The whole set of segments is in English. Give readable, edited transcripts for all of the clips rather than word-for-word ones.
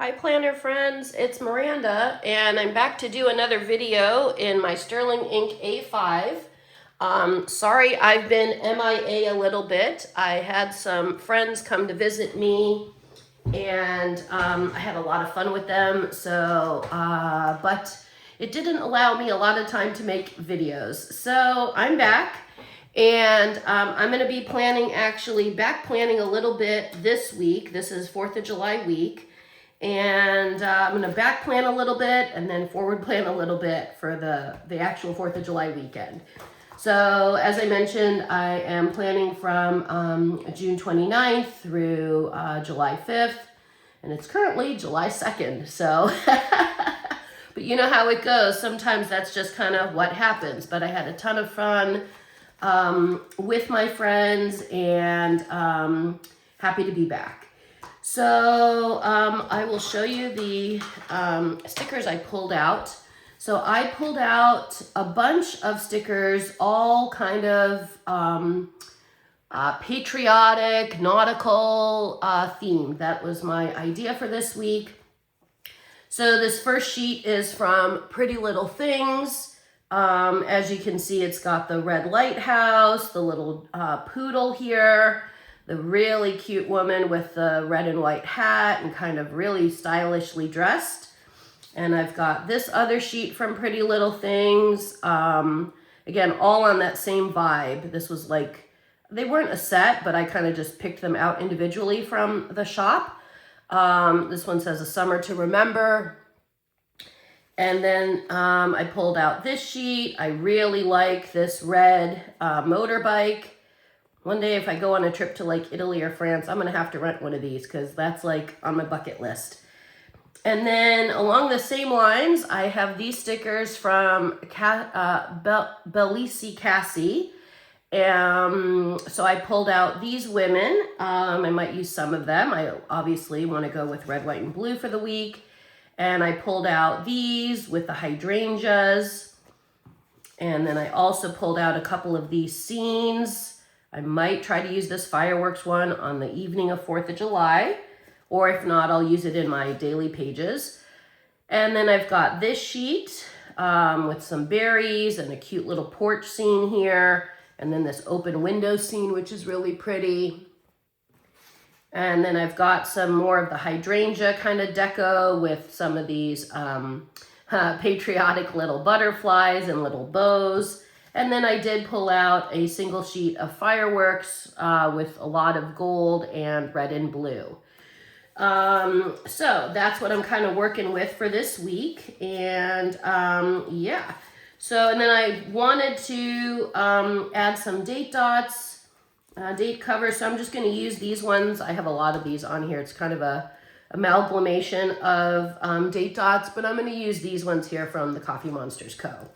Hi planner friends, it's Miranda and I'm back to do another video in my Sterling Ink A5. Sorry I've been MIA a little bit. I had some friends come to visit me and I had a lot of fun with them, but it didn't allow me a lot of time to make videos. So I'm back and I'm going to be back planning a little bit this week. This is 4th of July week. And I'm going to back plan a little bit and then forward plan a little bit for the actual 4th of July weekend. So as I mentioned, I am planning from June 29th through July 5th, and it's currently July 2nd. So, but you know how it goes. Sometimes that's just kind of what happens. But I had a ton of fun with my friends and happy to be back. So I will show you the stickers I pulled out. So I pulled out a bunch of stickers, all kind of patriotic, nautical theme. That was my idea for this week. So this first sheet is from Pretty Little Things. As you can see, it's got the red lighthouse, the little poodle here, the really cute woman with the red and white hat and kind of really stylishly dressed. And I've got this other sheet from Pretty Little Things. Again, all on that same vibe. This was like, they weren't a set, but I kind of just picked them out individually from the shop. This one says A Summer to Remember. And then I pulled out this sheet. I really like this red motorbike. One day if I go on a trip to like Italy or France, I'm going to have to rent one of these because that's like on my bucket list. And then along the same lines, I have these stickers from BellissiCasa. So I pulled out these women. I might use some of them. I obviously want to go with red, white, and blue for the week. And I pulled out these with the hydrangeas. And then I also pulled out a couple of these scenes. I might try to use this fireworks one on the evening of 4th of July, or if not, I'll use it in my daily pages. And then I've got this sheet with some berries and a cute little porch scene here, and then this open window scene, which is really pretty. And then I've got some more of the hydrangea kind of deco with some of these patriotic little butterflies and little bows. And then I did pull out a single sheet of fireworks with a lot of gold and red and blue. So that's what I'm kind of working with for this week. And yeah. So, and then I wanted to add some date dots, date covers. So I'm just going to use these ones. I have a lot of these on here. It's kind of a amalgamation of date dots, but I'm going to use these ones here from the Coffee Monsters Co.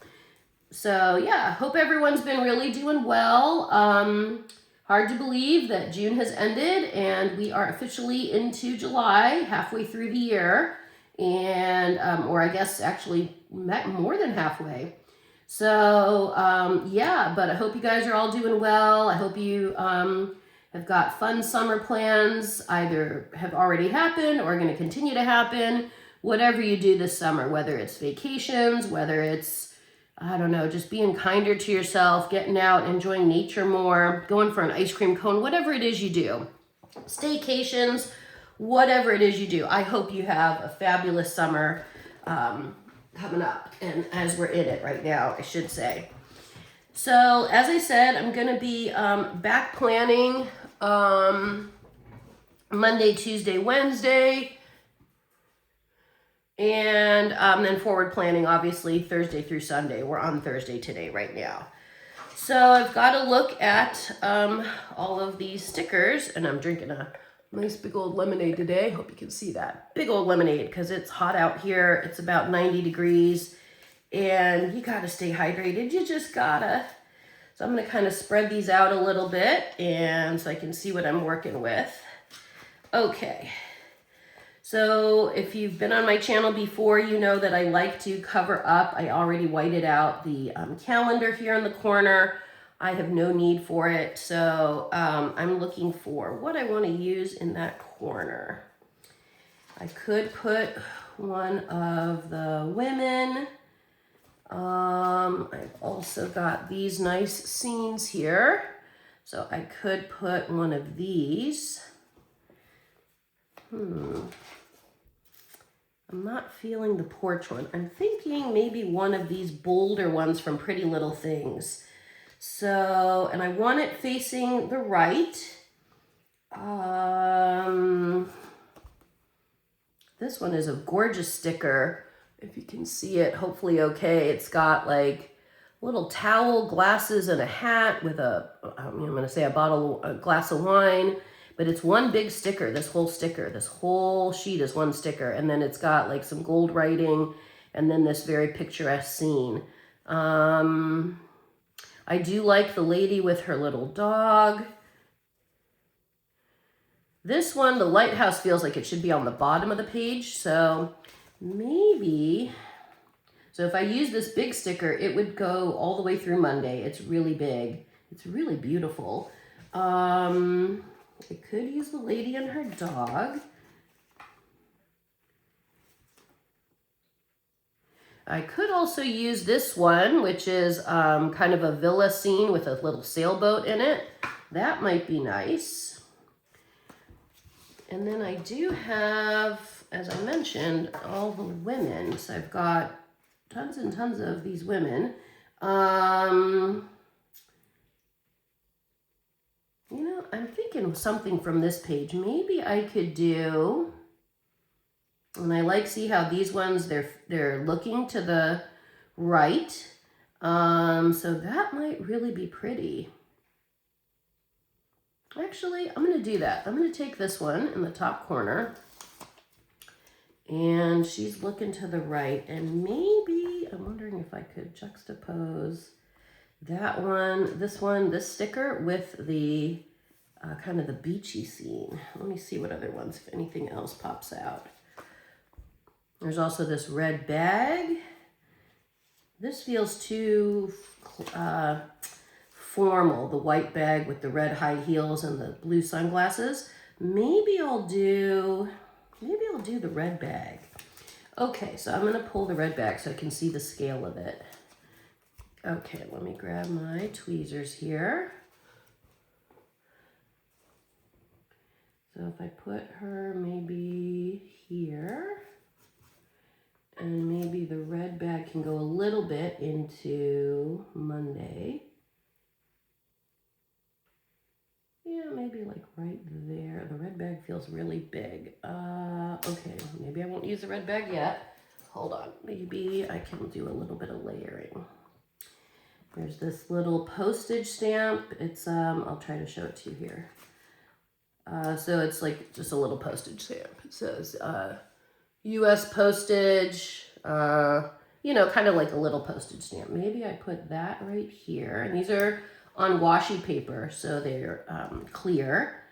So yeah, hope everyone's been really doing well. Hard to believe that June has ended and we are officially into July, halfway through the year. And, or I guess actually more than halfway. So yeah, but I hope you guys are all doing well. I hope you have got fun summer plans, either have already happened or are going to continue to happen. Whatever you do this summer, whether it's vacations, whether it's I don't know, just being kinder to yourself, getting out, enjoying nature more, going for an ice cream cone, whatever it is you do. Staycations, whatever it is you do. I hope you have a fabulous summer coming up, and as we're in it right now, I should say. So, as I said, I'm going to be back planning Monday, Tuesday, Wednesday. And then forward planning, obviously, Thursday through Sunday. We're on Thursday today right now. So I've got to look at all of these stickers. And I'm drinking a nice big old lemonade today. Hope you can see that. Big old lemonade because it's hot out here. It's about 90 degrees. And you got to stay hydrated. You just got to. So I'm going to kind of spread these out a little bit. And so I can see what I'm working with. Okay. So if you've been on my channel before, you know that I like to cover up. I already whited out the calendar here in the corner. I have no need for it. So I'm looking for what I want to use in that corner. I could put one of the women. I've also got these nice scenes here. So I could put one of these. I'm not feeling the porch one. I'm thinking maybe one of these bolder ones from Pretty Little Things. So, and I want it facing the right. This one is a gorgeous sticker. If you can see it, hopefully okay. It's got like a little towel, glasses, and a hat with I'm gonna say a glass of wine, but it's one big sticker, this whole sheet is one sticker, and then it's got like some gold writing, and then this very picturesque scene. I do like the lady with her little dog. This one, the lighthouse, feels like it should be on the bottom of the page, so maybe, so if I use this big sticker, it would go all the way through Monday. It's really big. It's really beautiful. I could use the lady and her dog. I could also use this one, which is kind of a villa scene with a little sailboat in it. That might be nice. And then I do have, as I mentioned, all the women. So I've got tons and tons of these women. You know, I'm thinking of something from this page. Maybe I could do, and I like see how these ones, they're looking to the right. So that might really be pretty. Actually, I'm going to do that. I'm going to take this one in the top corner, and she's looking to the right, and maybe, I'm wondering if I could juxtapose that one, this sticker with the kind of the beachy scene. Let me see what other ones, if anything else pops out. There's also this red bag. This feels too formal, the white bag with the red high heels and the blue sunglasses. Maybe I'll do the red bag. Okay, so I'm gonna pull the red bag so I can see the scale of it. Okay, let me grab my tweezers here. So if I put her maybe here, and maybe the red bag can go a little bit into Monday. Yeah, maybe like right there. The red bag feels really big. Okay, maybe I won't use the red bag yet. Hold on, maybe I can do a little bit of layering. There's this little postage stamp. It's, I'll try to show it to you here. So it's like just a little postage stamp. It says U.S. postage, you know, kind of like a little postage stamp. Maybe I put that right here. And these are on washi paper, so they're clear.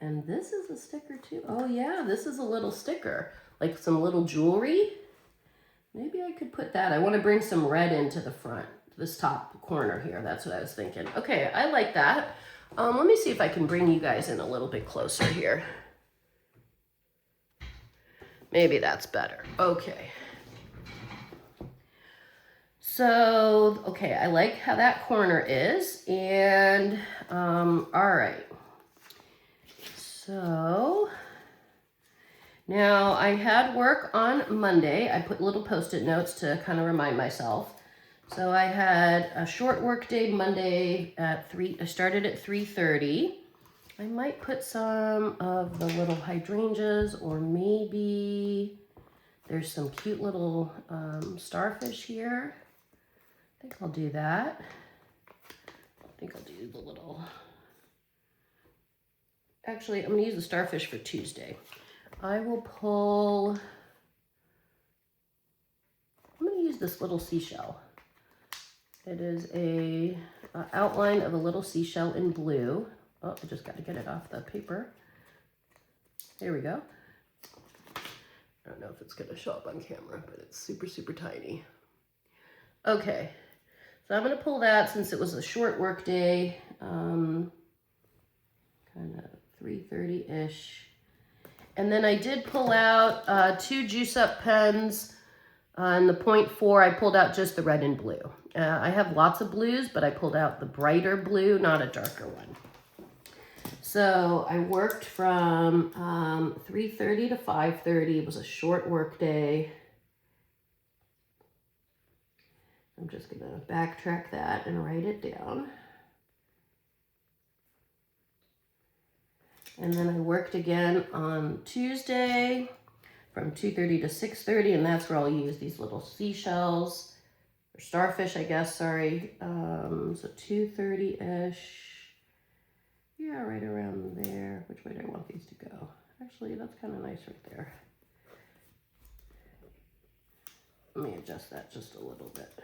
And this is a sticker too. Oh yeah, this is a little sticker, like some little jewelry. Maybe I could put that. I want to bring some red into the front, this top corner here. That's what I was thinking. Okay, I like that. Let me see if I can bring you guys in a little bit closer here. Maybe that's better. Okay. So, okay, I like how that corner is. And, all right. So, now I had work on Monday. I put little Post-it notes to kind of remind myself. So I had a short work day Monday at 3. I started at 3:30. I might put some of the little hydrangeas, or maybe there's some cute little starfish here. I think I'll do that. I think I'll do the little, actually I'm gonna use the starfish for Tuesday. I will pull, I'm gonna use this little seashell. It is a outline of a little seashell in blue. Oh, I just got to get it off the paper. There we go. I don't know if it's going to show up on camera, but it's super, super tiny. Okay, so I'm going to pull that since it was a short work day, kind of 3:30-ish. And then I did pull out 2 juice up pens. In the 0.4, I pulled out just the red and blue. I have lots of blues, but I pulled out the brighter blue, not a darker one. So I worked from 3:30 to 5:30. It was a short work day. I'm just going to backtrack that and write it down. And then I worked again on Tuesday from 2:30 to 6:30, and that's where I'll use these little seashells, or starfish, I guess, sorry. So 2:30-ish. Yeah, right around there. Which way do I want these to go? Actually, that's kind of nice right there. Let me adjust that just a little bit.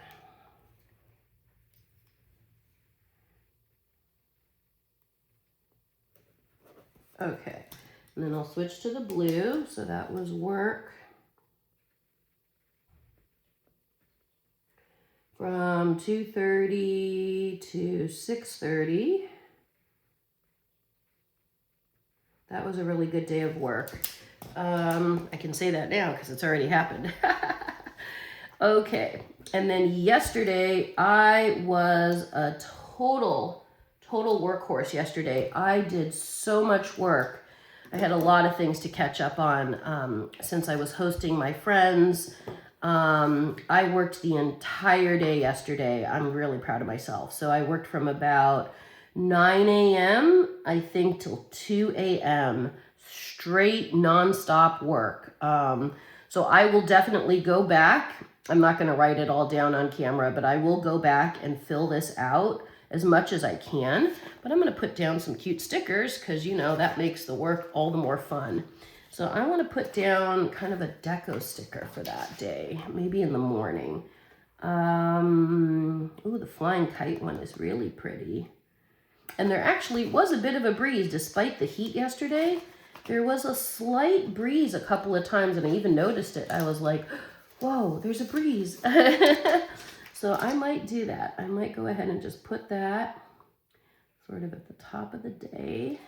Okay, and then I'll switch to the blue. So that was work from 2:30 to 6:30. That was a really good day of work. I can say that now because it's already happened. Okay, and then yesterday I was a total workhorse yesterday. I did so much work. I had a lot of things to catch up on since I was hosting my friends. I worked the entire day yesterday. I'm really proud of myself. So I worked from about 9 a.m. I think till 2 a.m. straight nonstop work. So I will definitely go back. I'm not going to write it all down on camera, but I will go back and fill this out as much as I can. But I'm going to put down some cute stickers because, you know, that makes the work all the more fun. So I want to put down kind of a deco sticker for that day, maybe in the morning. Ooh, the flying kite one is really pretty. And there actually was a bit of a breeze despite the heat yesterday. There was a slight breeze a couple of times, and I even noticed it. I was like, whoa, there's a breeze. So I might do that. I might go ahead and just put that sort of at the top of the day.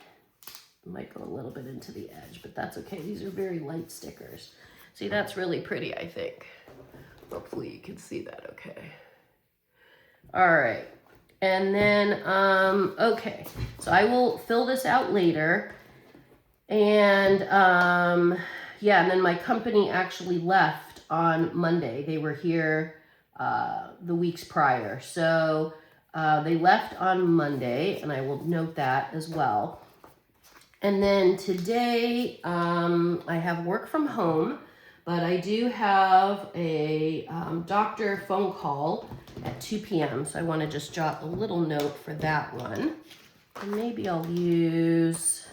I might go a little bit into the edge, but that's okay. These are very light stickers. See, that's really pretty, I think. Hopefully you can see that okay. All right. And then, okay, so I will fill this out later. And yeah, and then my company actually left on Monday. They were here the weeks prior. So they left on Monday, and I will note that as well. And then today I have work from home, but I do have a doctor phone call at 2 p.m. So I want to just jot a little note for that one. And maybe I'll use,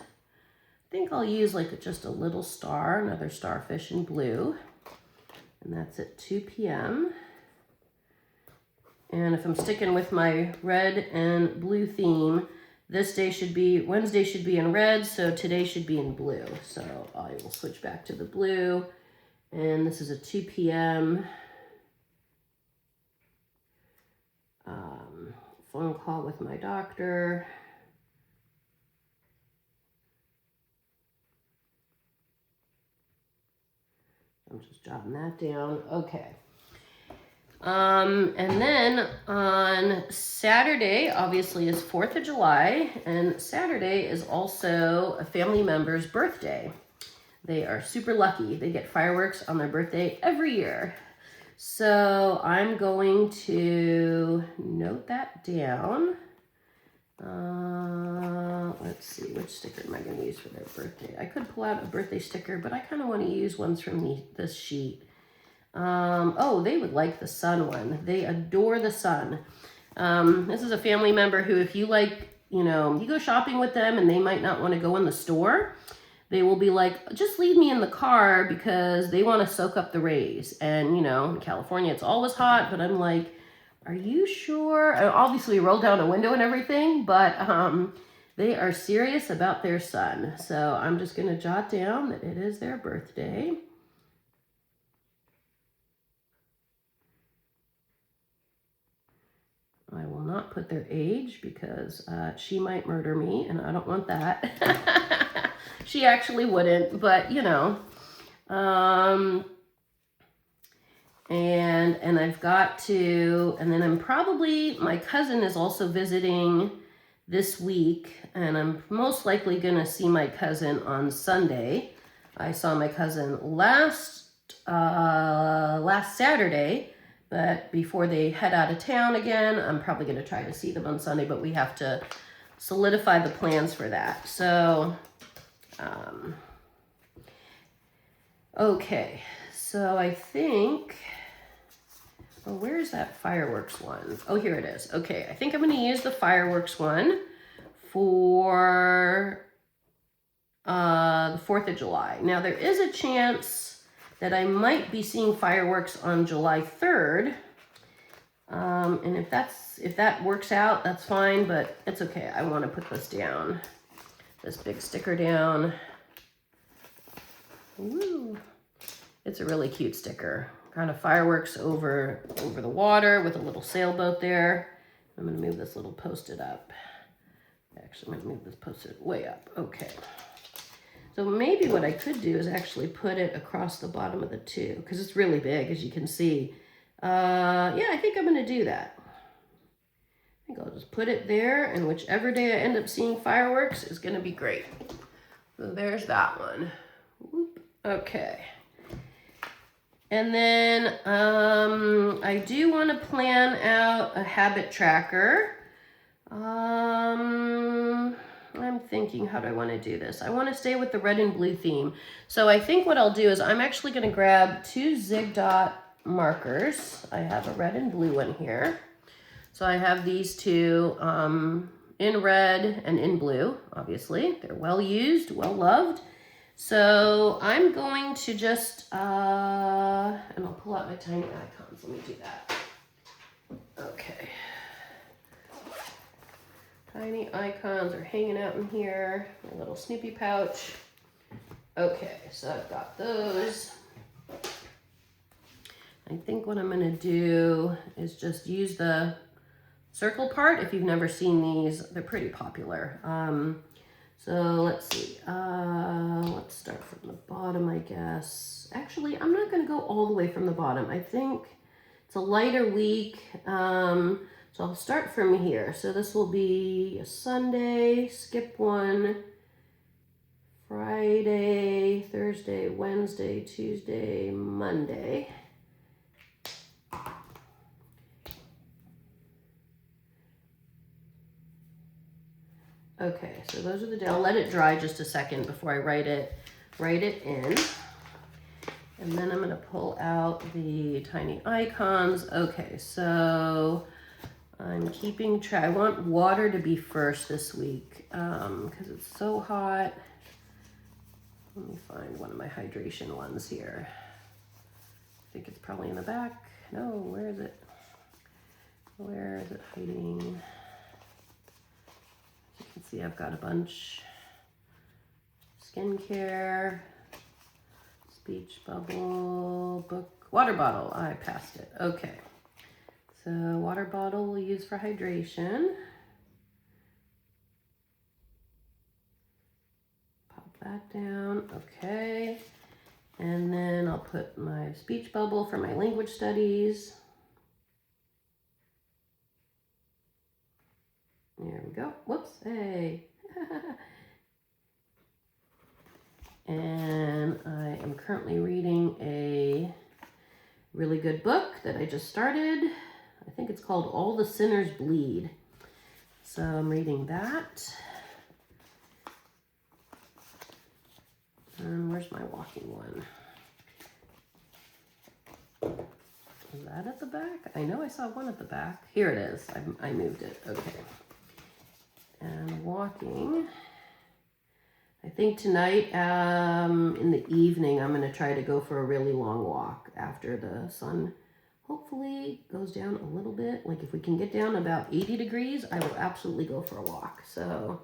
I think I'll use like just a little star, another starfish in blue. And that's at 2 p.m. And if I'm sticking with my red and blue theme, this day should be, Wednesday should be in red, so today should be in blue. So I will switch back to the blue. And this is a 2 p.m. Phone call with my doctor. I'm just jotting that down. Okay. And then on Saturday, obviously, is 4th of July, and Saturday is also a family member's birthday. They are super lucky. They get fireworks on their birthday every year. So I'm going to note that down. Let's see, which sticker am I going to use for their birthday? I could pull out a birthday sticker, but I kind of want to use ones from this sheet. Oh, they would like the sun one. They adore the sun. This is a family member who, if you like, you know, you go shopping with them and they might not want to go in the store, they will be like, just leave me in the car because they want to soak up the rays. And, you know, in California, it's always hot, but I'm like, are you sure? And obviously, roll down a window and everything, but they are serious about their sun. So I'm just going to jot down that it is their birthday. I will not put their age because she might murder me, and I don't want that. She actually wouldn't, but you know. And I've got to, and then I'm probably, my cousin is also visiting this week, and I'm most likely gonna see my cousin on Sunday. I saw my cousin last Saturday, but before they head out of town again, I'm probably gonna try to see them on Sunday, but we have to solidify the plans for that. So, okay, so I think, oh, where's that fireworks one? Oh, here it is. Okay, I think I'm going to use the fireworks one for the 4th of July. Now, there is a chance that I might be seeing fireworks on July 3rd. And if that works out, that's fine, but it's okay. I want to put this down, this big sticker down. Woo. It's a really cute sticker. Kind of fireworks over the water with a little sailboat there. I'm going to move this little Post-it up. Actually, I'm going to move this Post-it way up. Okay. So maybe what I could do is actually put it across the bottom of the two, because it's really big, as you can see. Yeah, I think I'm going to do that. I think I'll just put it there, and whichever day I end up seeing fireworks is going to be great. So there's that one. Whoop. Okay. And then I do want to plan out a habit tracker. I'm thinking, how do I want to do this? I want to stay with the red and blue theme. So I think what I'll do is I'm actually going to grab 2 Zig Dot markers. I have a red and blue one here. So I have these two in red and in blue, obviously. They're well used, well loved. So I'm going to just, and I'll pull out my tiny icons. Let me do that. Okay. Tiny icons are hanging out in here. My little Snoopy pouch. Okay, so I've got those. I think what I'm going to do is just use the circle part. If you've never seen these, they're pretty popular. So let's see, let's start from the bottom, I guess. Actually, I'm not going to go all the way from the bottom. I think it's a lighter week, so I'll start from here. So this will be a Sunday, skip one, Friday, Thursday, Wednesday, Tuesday, Monday. Okay, so those are the, I'll let it dry just a second before I write it in. And then I'm going to pull out the tiny icons. Okay, so I'm keeping track. I want water to be first this week because it's so hot. Let me find one of my hydration ones here. I think it's probably in the back. No, where is it? Where is it hiding? You can see I've got a bunch. Skincare, speech bubble, book, water bottle. I passed it. Okay. So water bottle we'll use for hydration. Pop that down. Okay. And then I'll put my speech bubble for my language studies. There we go. Whoops. Hey. And I am currently reading a really good book that I just started. I think it's called All the Sinners Bleed. So I'm reading that. And where's my walking one? Is that at the back? I know I saw one at the back. Here it is. I moved it. Okay. And walking. I think tonight in the evening I'm going to try to go for a really long walk after the sun hopefully goes down a little bit. Like if we can get down about 80 degrees, I will absolutely go for a walk. So,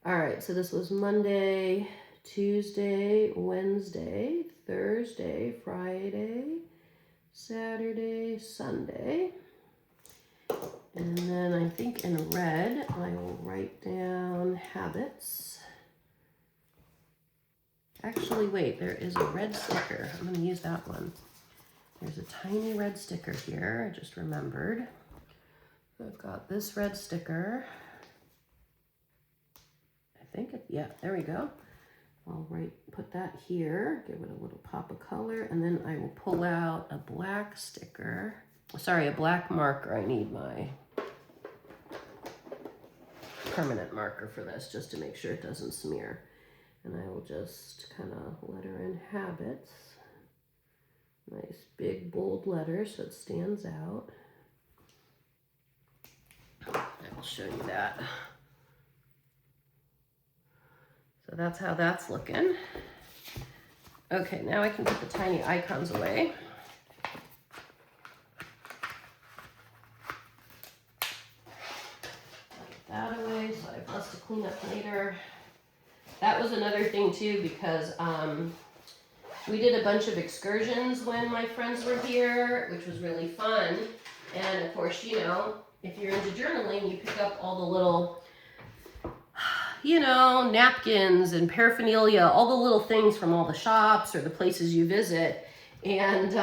all right. So this was Monday, Tuesday, Wednesday, Thursday, Friday, Saturday, Sunday. And then I think in red, I will write down habits. Actually, wait, there is a red sticker. I'm gonna use that one. There's a tiny red sticker here, I just remembered. I've got this red sticker. I think yeah, there we go. I'll put that here, give it a little pop of color, and then I will pull out a black sticker. Sorry, a black marker. I need my permanent marker for this just to make sure it doesn't smear. And I will just kind of letter in habits. Nice big bold letters so it stands out. I will show you that. So that's how that's looking. Okay, now I can put the tiny icons away. Put that away so I have less to clean up later. That was another thing too, because we did a bunch of excursions when my friends were here, which was really fun. And of course, you know, if you're into journaling, you pick up all the little, you know, napkins and paraphernalia, all the little things from all the shops or the places you visit. And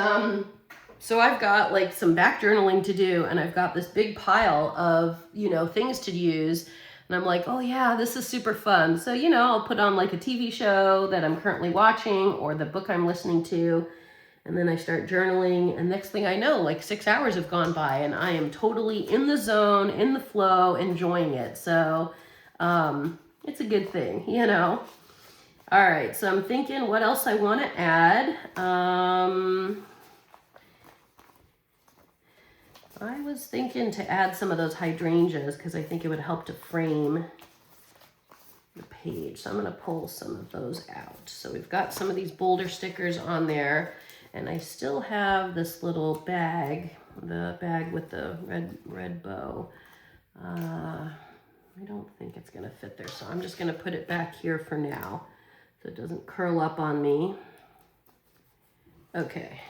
so I've got like some back journaling to do, and I've got this big pile of, you know, things to use. And I'm like, oh yeah, this is super fun. So, you know, I'll put on like a TV show that I'm currently watching or the book I'm listening to. And then I start journaling, and next thing I know, like 6 hours have gone by and I am totally in the zone, in the flow, enjoying it. So it's a good thing, you know. All right, so I'm thinking what else I want to add. I was thinking to add some of those hydrangeas because I think it would help to frame the page. So I'm going to pull some of those out. So we've got some of these boulder stickers on there, and I still have this little bag, the bag with the red bow. I don't think it's going to fit there, so I'm just going to put it back here for now so it doesn't curl up on me. Okay.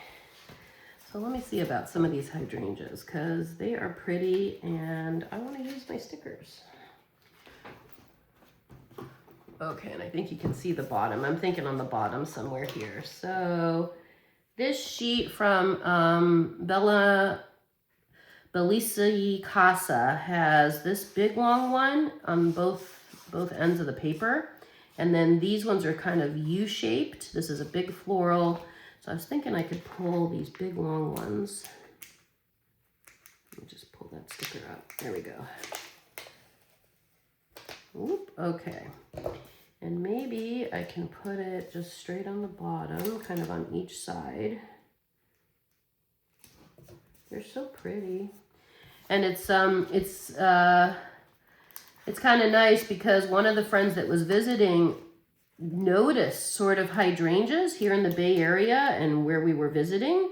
So let me see about some of these hydrangeas because they are pretty and I want to use my stickers. Okay, and I think you can see the bottom. I'm thinking on the bottom somewhere here. So this sheet from BellissiCasa has this big long one on both ends of the paper. And then these ones are kind of U-shaped. This is a big floral. So I was thinking I could pull these big long ones. Let me just pull that sticker out. There we go. Oop, okay. And maybe I can put it just straight on the bottom, kind of on each side. They're so pretty. And it's kind of nice because one of the friends that was visiting noticed sort of hydrangeas here in the Bay Area and where we were visiting,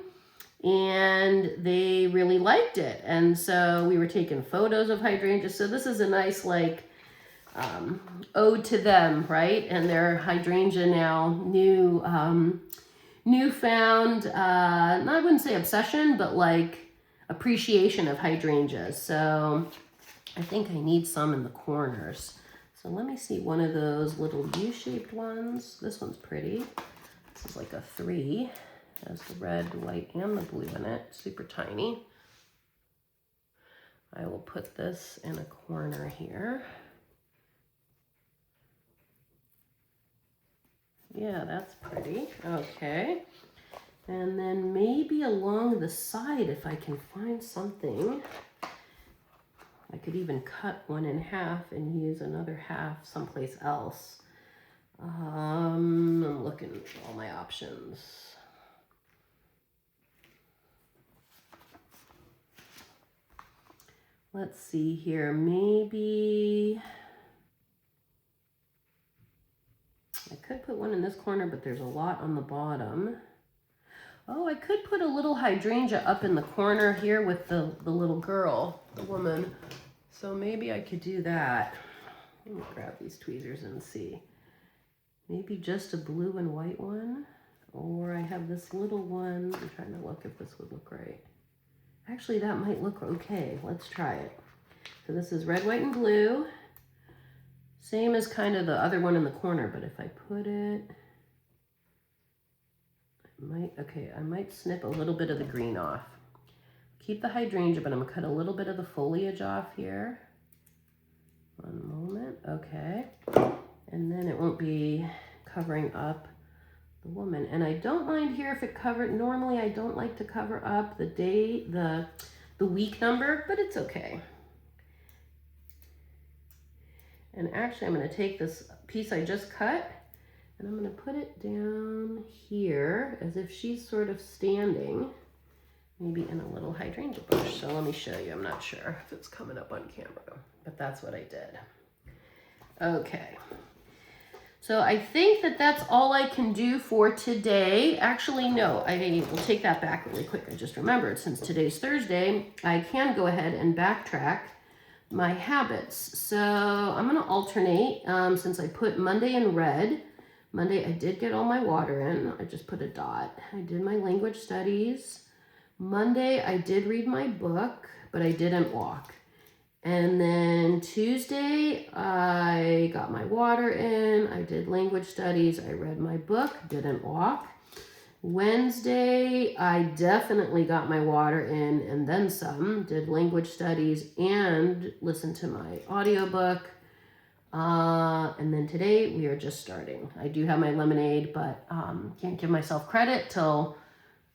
and they really liked it. And so we were taking photos of hydrangeas. So this is a nice like ode to them, right? And their hydrangea now newfound, I wouldn't say obsession, but like appreciation of hydrangeas. So I think I need some in the corners. So let me see one of those little U-shaped ones. This one's pretty. This is like a 3. It has the red, the white, and the blue in it. Super tiny. I will put this in a corner here. Yeah, that's pretty. Okay. And then maybe along the side, if I can find something, I could even cut one in half and use another half someplace else. I'm looking at all my options. Let's see here, maybe I could put one in this corner, but there's a lot on the bottom. Oh, I could put a little hydrangea up in the corner here with the little girl, the woman. So maybe I could do that. Let me grab these tweezers and see. Maybe just a blue and white one. Or I have this little one. I'm trying to look if this would look right. Actually, that might look okay. Let's try it. So this is red, white, and blue. Same as kind of the other one in the corner, but if I put it I might snip a little bit of the green off. Keep the hydrangea, but I'm gonna cut a little bit of the foliage off here. One moment, okay. And then it won't be covering up the woman. And I don't mind here if it covered, normally I don't like to cover up the day, the week number, but it's okay. And actually I'm gonna take this piece I just cut and I'm gonna put it down here as if she's sort of standing, maybe in a little hydrangea bush. So let me show you, I'm not sure if it's coming up on camera, but that's what I did. Okay. So I think that that's all I can do for today. Actually, no, I will take that back really quick. I just remembered since today's Thursday, I can go ahead and backtrack my habits. So I'm gonna alternate since I put Monday in red. Monday, I did get all my water in. I just put a dot. I did my language studies. Monday, I did read my book, but I didn't walk. And then Tuesday, I got my water in, I did language studies, I read my book, didn't walk. Wednesday, I definitely got my water in and then some, did language studies and listened to my audiobook. And then today, we are just starting. I do have my lemonade, but can't give myself credit till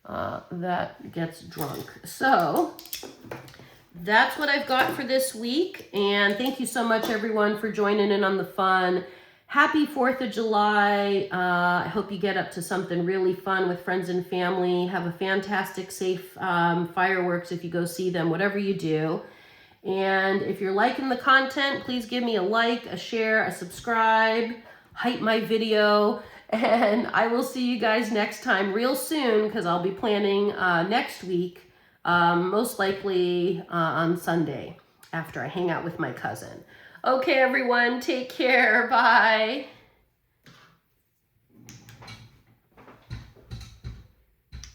that gets drunk. So that's what I've got for this week. And thank you so much, everyone, for joining in on the fun. Happy 4th of July. I hope you get up to something really fun with friends and family. Have a fantastic, safe fireworks if you go see them, whatever you do. And if you're liking the content, please give me a like, a share, a subscribe, hype my video. And I will see you guys next time real soon because I'll be planning next week. Most likely on Sunday after I hang out with my cousin. Okay, everyone, take care. Bye.